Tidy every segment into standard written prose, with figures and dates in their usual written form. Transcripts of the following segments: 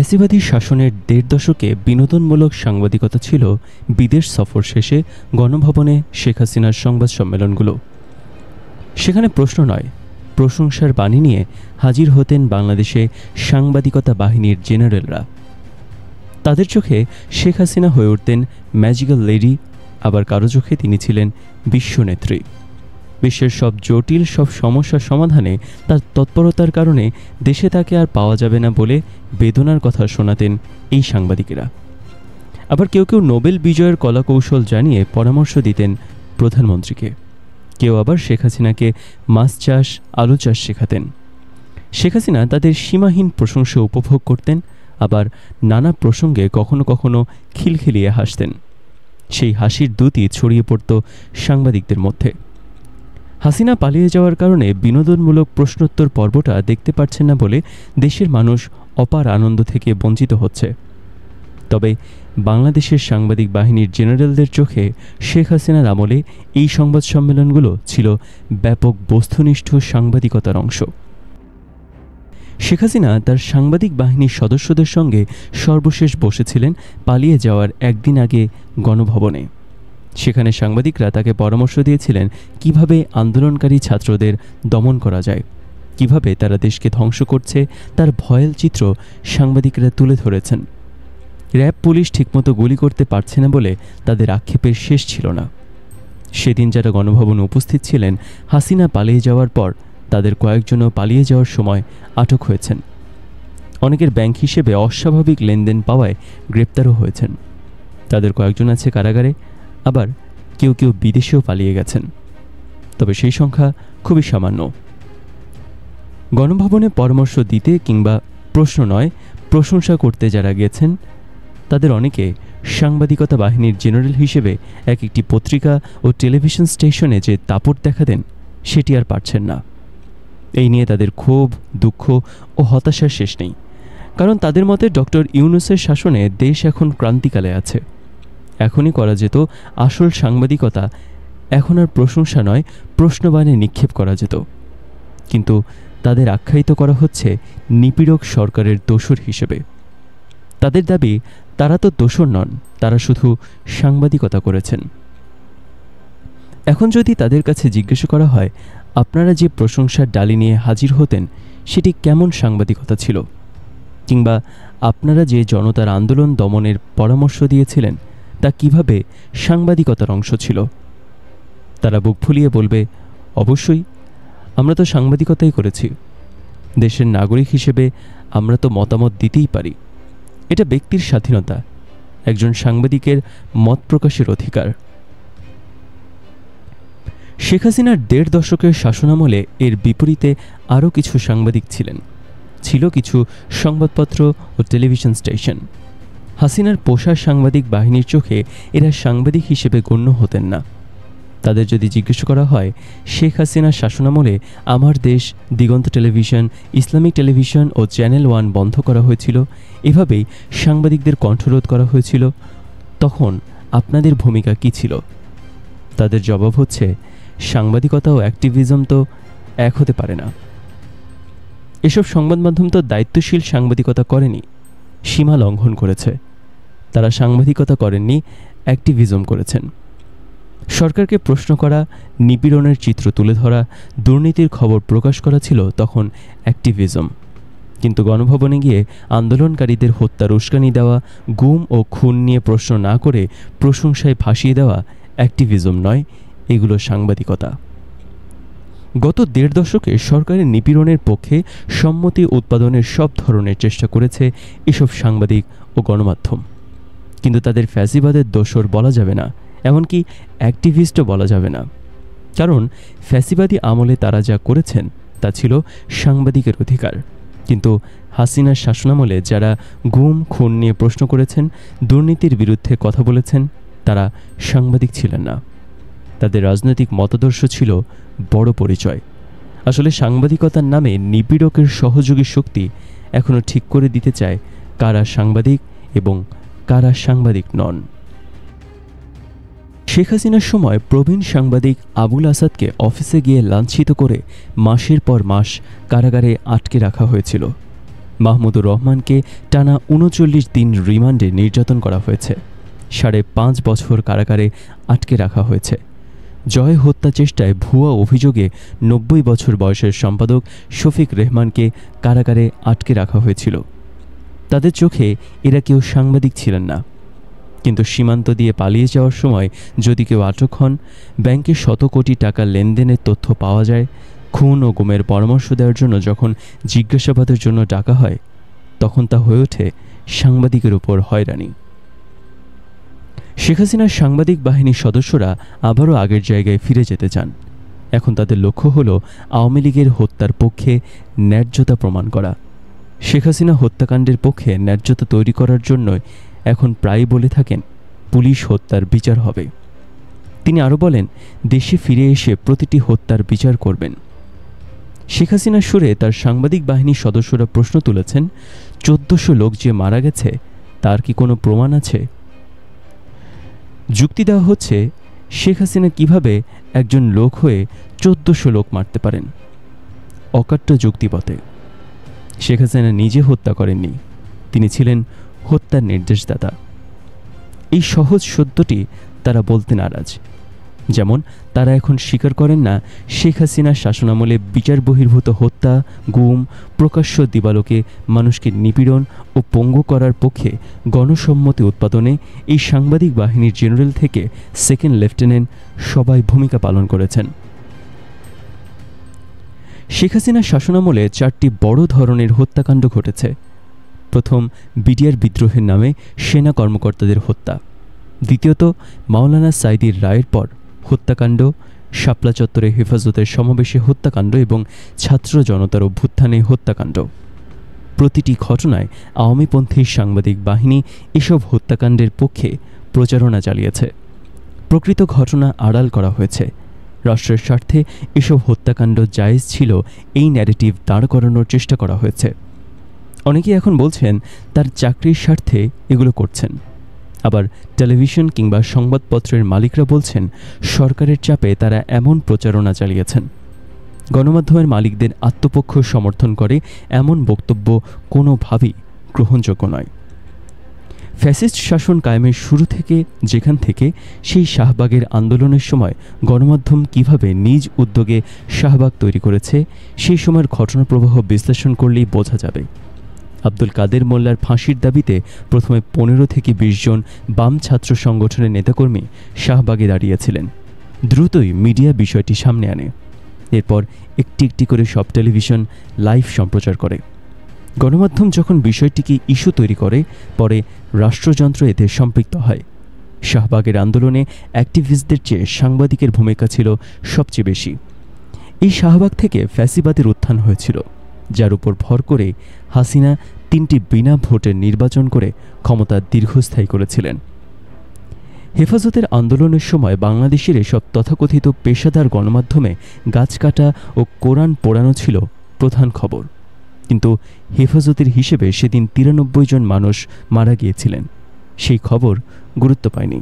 ফ্যাসিবাদী শাসনের ১.৫ দশকে বিনোদনমূলক সাংবাদিকতা ছিল বিদেশ সফর শেষে গণভবনে শেখ হাসিনার সংবাদ সম্মেলনগুলো। সেখানে প্রশ্ন নয়, প্রশংসার বাণী নিয়ে হাজির হতেন বাংলাদেশে সাংবাদিকতা বাহিনীর জেনারেলরা। তাদের চোখে শেখ হাসিনা হয়ে উঠতেন ম্যাজিক্যাল লেডি, আবার কারো চোখে তিনি ছিলেন বিশ্বনেত্রী। বিশ্বের সব জটিল সব সমস্যার সমাধানে তার তৎপরতার কারণে দেশে তাকে আর পাওয়া যাবে না বলে বেদনার কথা শোনাতেন এই সাংবাদিকেরা। আবার কেউ কেউ নোবেল বিজয়ের কলাকৌশল জানিয়ে পরামর্শ দিতেন প্রধানমন্ত্রীকে। কেউ আবার শেখ হাসিনাকে মাছ চাষ, আলু চাষ শেখাতেন। শেখ হাসিনা তাদের সীমাহীন প্রশংসা উপভোগ করতেন, আবার নানা প্রসঙ্গে কখনো কখনো খিলখিলিয়ে হাসতেন। সেই হাসির দ্যুতি ছড়িয়ে পড়ত সাংবাদিকদের মধ্যে। হাসিনা পালিয়ে যাওয়ার কারণে বিনোদনমূলক প্রশ্নোত্তর পর্বটা দেখতে পাচ্ছেন না বলে দেশের মানুষ অপার আনন্দ থেকে বঞ্চিত হচ্ছে। তবে বাংলাদেশের সাংবাদিক বাহিনীর জেনারেলদের চোখে শেখ হাসিনার আমলে এই সংবাদ সম্মেলনগুলো ছিল ব্যাপক বস্তুনিষ্ঠ সাংবাদিকতার অংশ। শেখ হাসিনা তার সাংবাদিক বাহিনীর সদস্যদের সঙ্গে সর্বশেষ বসেছিলেন পালিয়ে যাওয়ার একদিন আগে গণভবনে। সেখানে সাংবাদিকরা তাকে পরামর্শ দিয়েছিলেন কিভাবে আন্দোলনকারী ছাত্রদের দমন করা যায়, কিভাবে তারা দেশকে ধ্বংস করছে তার ভয়াল চিত্র সাংবাদিকরা তুলে ধরেছেন। র্যাব পুলিশ ঠিকমতো গুলি করতে পারছে না বলে তাদের আক্ষেপের শেষ ছিল না। সেদিন যারা গণভবনে উপস্থিত ছিলেন, হাসিনা পালিয়ে যাওয়ার পর তাদের কয়েকজনও পালিয়ে যাওয়ার সময় আটক হয়েছেন। অনেকের ব্যাংক হিসেবে অস্বাভাবিক লেনদেন পাওয়ায় গ্রেপ্তারও হয়েছেন। তাদের কয়েকজন আছে কারাগারে, আবার কেউ কেউ বিদেশেও পালিয়ে গেছেন। তবে সেই সংখ্যা খুবই সামান্য। গণভবনে পরামর্শ দিতে কিংবা প্রশ্ন নয়, প্রশংসা করতে যারা গেছেন তাদের অনেকে সাংবাদিকতা বাহিনীর জেনারেল হিসেবে এক একটি পত্রিকা ও টেলিভিশন স্টেশনে যে দাপট দেখাতেন সেটি আর পারছেন না। এই নিয়ে তাদের ক্ষোভ, দুঃখ ও হতাশার শেষ নেই। কারণ তাদের মতে ডক্টর ইউনূসের শাসনে দেশ এখন ক্রান্তিকালে আছে। এখনই করা যেত আসল সাংবাদিকতা, এখন আর প্রশংসা নয়, প্রশ্নবাণে নিক্ষেপ করা যেত। কিন্তু তাদের আখ্যায়িত করা হচ্ছে নিপীড়ক সরকারের দোসর হিসেবে। তাদের দাবি তারা তো দোসর নন, তারা শুধু সাংবাদিকতা করেছেন। এখন যদি তাদের কাছে জিজ্ঞেস করা হয় আপনারা যে প্রশংসার ডালি নিয়ে হাজির হতেন সেটি কেমন সাংবাদিকতা ছিল, কিংবা আপনারা যে জনতার আন্দোলন দমনের পরামর্শ দিয়েছিলেন তা কিভাবে সাংবাদিকতার অংশ ছিল, তারা বুক ফুলিয়ে বলবে অবশ্যই আমরা তো সাংবাদিকতাই করেছি। দেশের নাগরিক হিসেবে আমরা তো মতামত দিতেই পারি। এটা ব্যক্তির স্বাধীনতা, একজন সাংবাদিকের মত প্রকাশের অধিকার। শেখ হাসিনার ১.৫ দশকের শাসনামলে এর বিপরীতে আরও কিছু সাংবাদিক ছিলেন। ছিল কিছু সংবাদপত্র ও টেলিভিশন স্টেশন। হাসিনার পোষা সাংবাদিক বাহিনীর চোখে এরা সাংবাদিক হিসেবে গণ্য হতেন না। তাদের যদি জিজ্ঞেস করা হয় শেখ হাসিনার শাসনামলে আমার দেশ, দিগন্ত টেলিভিশন, ইসলামিক টেলিভিশন ও চ্যানেল 1 বন্ধ করা হয়েছিল, এভাবেই সাংবাদিকদের কণ্ঠরোধ করা হয়েছিল, তখন আপনাদের ভূমিকা কী ছিল? তাদের জবাব হচ্ছে সাংবাদিকতা ও অ্যাক্টিভিজম তো এক হতে পারে না। এসব সংবাদ মাধ্যম তো দায়িত্বশীল সাংবাদিকতা করেনি, সীমা লঙ্ঘন করেছে। তারা সাংবাদিকতা করেননি, অ্যাক্টিভিজম করেছেন। সরকারকে প্রশ্ন করা, নিপীড়নের চিত্র তুলে ধরা, দুর্নীতির খবর প্রকাশ করা ছিল তখন অ্যাক্টিভিজম। কিন্তু গণভবনে গিয়ে আন্দোলনকারীদের হত্যার উস্কানি দেওয়া, গুম ও খুন নিয়ে প্রশ্ন না করে প্রশংসায় ভাসিয়ে দেওয়া অ্যাক্টিভিজম নয়, এগুলো সাংবাদিকতা। গত ১.৫ দশকে সরকারের নিপীড়নের পক্ষে সম্মতি উৎপাদনের সব ধরনের চেষ্টা করেছে এসব সাংবাদিক ও গণমাধ্যম। কিন্তু তাদের ফ্যাসিবাদের দোসর বলা যাবে না, এমনকি অ্যাক্টিভিস্টও বলা যাবে না। কারণ ফ্যাসিবাদী আমলে তারা যা করেছেন তা ছিল সাংবাদিকের অধিকার। কিন্তু হাসিনার শাসনামলে যারা গুম খুন নিয়ে প্রশ্ন করেছেন, দুর্নীতির বিরুদ্ধে কথা বলেছেন, তারা সাংবাদিক ছিলেন না। তাদের রাজনৈতিক মতাদর্শ ছিল বড় পরিচয়। আসলে সাংবাদিকতার নামে নিপীড়কের সহযোগী শক্তি এখনও ঠিক করে দিতে চায় কারা সাংবাদিক এবং কারা সাংবাদিক নন। শেখ হাসিনার সময় প্রবীণ সাংবাদিক আবুল আসাদকে অফিসে গিয়ে লাঞ্ছিত করে মাসের পর মাস কারাগারে আটকে রাখা হয়েছিল। মাহমুদুর রহমানকে টানা ৩৯ দিন রিমান্ডে নির্যাতন করা হয়েছে। ৫.৫ বছর কারাগারে আটকে রাখা হয়েছে। জয় হত্যা চেষ্টায় ভুয়া অভিযোগে ৯০ বছর বয়সের সম্পাদক শফিক রেহমানকে কারাগারে আটকে রাখা হয়েছিল। তাদের চোখে এরা কেউ সাংবাদিক ছিলেন না, কিন্তু সীমান্ত দিয়ে পালিয়ে যাওয়ার সময় যদি কেউ আটক হন, ব্যাংকে শত কোটি টাকা লেনদেনের তথ্য পাওয়া যায়, খুন ও গুমের পরামর্শ দেওয়ার জন্য যখন জিজ্ঞাসাবাদের জন্য ডাকা হয়, তখন তা হয়ে ওঠে সাংবাদিকের উপর হয়রানি। শেখ হাসিনার সাংবাদিক বাহিনীর সদস্যরা আবারও আগের জায়গায় ফিরে যেতে চান। এখন তাদের লক্ষ্য হল আওয়ামী লীগের হত্যার পক্ষে ন্যায্যতা প্রমাণ করা। শেখ হাসিনা হত্যাকাণ্ডের পক্ষে ন্যায্যতা তৈরি করার জন্য এখন প্রায়ই বলে থাকেন পুলিশ হত্যার বিচার হবে। তিনি আরও বলেন, দেশে ফিরে এসে প্রতিটি হত্যার বিচার করবেন। শেখ হাসিনার সুরে তার সাংবাদিক বাহিনীর সদস্যরা প্রশ্ন তুলেছেন, ১৪০০ লোক যে মারা গেছে তার কি কোনো প্রমাণ আছে? যুক্তি দেওয়া হচ্ছে, শেখ হাসিনা কিভাবে একজন লোক হয়ে ১৪০০ লোক মারতে পারেন? অকাট্য যুক্তি বটে। শেখ হাসিনা নিজে হত্যা করেননি, তিনি ছিলেন হত্যার নির্দেশদাতা। এই সহজ সত্যটি তারা বলতে নারাজ। যেমন তারা এখন স্বীকার করেন না শেখ হাসিনার শাসনামলে বিচার বহির্ভূত হত্যা, গুম, প্রকাশ্য দিবালোকে মানুষকে নিপীড়ন ও পঙ্গু করার পক্ষে গণসম্মতি উৎপাদনে এই সাংবাদিক বাহিনীর জেনারেল থেকে সেকেন্ড লেফটেন্যান্ট সবাই ভূমিকা পালন করেছেন। শেখ হাসিনার শাসনামলে ৪টি বড় ধরনের হত্যাকাণ্ড ঘটেছে। প্রথম, বিডিআর বিদ্রোহের নামে সেনা কর্মকর্তাদের হত্যা। দ্বিতীয়ত, মাওলানা সাঈদীর রায়ের পর হত্যাকাণ্ড, শাপলা চত্বরে হেফাজতের সমাবেশে হত্যাকাণ্ড এবং ছাত্র জনতার অভ্যুত্থানে হত্যাকাণ্ড। প্রতিটি ঘটনায় আওয়ামীপন্থী সাংবাদিক বাহিনী এসব হত্যাকাণ্ডের পক্ষে প্রচারণা চালিয়েছে। প্রকৃত ঘটনা আড়াল করা হয়েছে। রাষ্ট্রের স্বার্থে এসব হত্যাকাণ্ড জায়েজ ছিল, এই ন্যারেটিভ দাঁড় করানোর চেষ্টা করা হয়েছে। অনেকেই এখন বলছেন তার চাকরির স্বার্থে এগুলো করছেন। আবার টেলিভিশন কিংবা সংবাদপত্রের মালিকরা বলছেন সরকারের চাপে তারা এমন প্রচারণা চালিয়েছেন। গণমাধ্যমের মালিকদের আত্মপক্ষ সমর্থন করে এমন বক্তব্য কোনোভাবেই গ্রহণযোগ্য নয়। ফ্যাসিস্ট শাসন কায়েমের শুরু থেকে যেখান থেকে সেই শাহবাগের আন্দোলনের সময় গণমাধ্যম কিভাবে নিজ উদ্যোগে শাহবাগ তৈরি করেছে, সেই সময়ের ঘটনাপ্রবাহ বিশ্লেষণ করলেই বোঝা যাবে। আব্দুল কাদের মোল্লার ফাঁসির দাবিতে প্রথমে ১৫ থেকে ২০ জন বাম ছাত্র সংগঠনের নেতাকর্মী শাহবাগে দাঁড়িয়েছিলেন। দ্রুতই মিডিয়া বিষয়টি সামনে আনে। এরপর একটি একটি করে সব টেলিভিশন লাইভ সম্প্রচার করে। গণমাধ্যম যখন বিষয়টিকে ইস্যু তৈরি করে, পরে রাষ্ট্রযন্ত্র এতে সম্পৃক্ত হয়। শাহবাগের আন্দোলনে অ্যাক্টিভিস্টদের চেয়ে সাংবাদিকের ভূমিকা ছিল সবচেয়ে বেশি। এই শাহবাগ থেকে ফ্যাসিবাদের উত্থান হয়েছিল, যার উপর ভর করে হাসিনা ৩টি বিনা ভোটের নির্বাচন করে ক্ষমতা দীর্ঘস্থায়ী করেছিলেন। হেফাজতের আন্দোলনের সময় বাংলাদেশের এসব তথাকথিত পেশাদার গণমাধ্যমে গাছ কাটা ও কোরআন পোড়ানো ছিল প্রধান খবর, কিন্তু হেফাজতের হিসেবে সেদিন ৯৩ জন মানুষ মারা গিয়েছিলেন। সেই খবর গুরুত্ব পায়নি।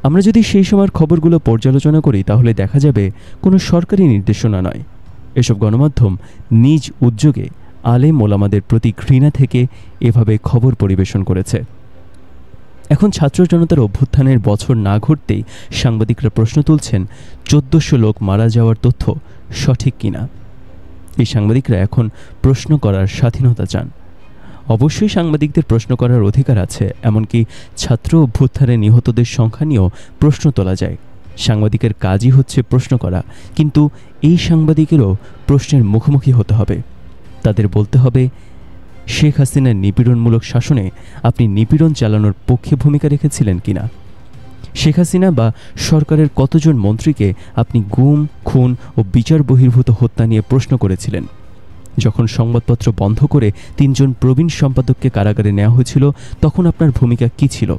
আমরা যদি সেই সময়ের খবরগুলো পর্যালোচনা করি, তাহলে দেখা যাবে কোনো সরকারি নির্দেশনা নয়, এসব গণমাধ্যম নিজ উদ্যোগে আলেম ওলামাদের প্রতি ঘৃণা থেকে এভাবে খবর পরিবেশন করেছে। এখন ছাত্র জনতার অভ্যুত্থানের বছর না ঘটতেই সাংবাদিকরা প্রশ্ন তুলছেন ১৪০০ লোক মারা যাওয়ার তথ্য সঠিক কিনা। এই সাংবাদিকরা এখন প্রশ্ন করার স্বাধীনতা চান। অবশ্যই সাংবাদিকদের প্রশ্ন করার অধিকার আছে, এমনকি ছাত্র অভ্যুত্থানে নিহতদের সংখ্যা নিয়েও প্রশ্ন তোলা যায়। সাংবাদিকের কাজই হচ্ছে প্রশ্ন করা, কিন্তু এই সাংবাদিকেরও প্রশ্নের মুখোমুখি হতে হবে। তাদের বলতে হবে, শেখ হাসিনার নিপীড়নমূলক শাসনে আপনি নিপীড়ন চালানোর পক্ষে ভূমিকা রেখেছিলেন কিনা? শেখ হাসিনা বা সরকারের কতজন মন্ত্রীকে আপনি গুম, খুন ও বিচার বহির্ভূত হত্যা নিয়ে প্রশ্ন করেছিলেন? যখন সংবাদপত্র বন্ধ করে ৩ জন প্রবীণ সম্পাদককে কারাগারে নেওয়া হয়েছিল, তখন আপনার ভূমিকা কী ছিল?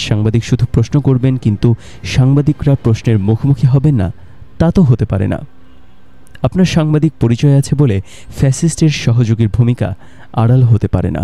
সাংবাদিক শুধু প্রশ্ন করবেন, কিন্তু সাংবাদিকরা প্রশ্নের মুখোমুখি হবেন না, তা তো হতে পারে না। আপনার সাংবাদিক পরিচয় আছে বলে ফ্যাসিস্টের সহযোগীর ভূমিকা আড়াল হতে পারে না।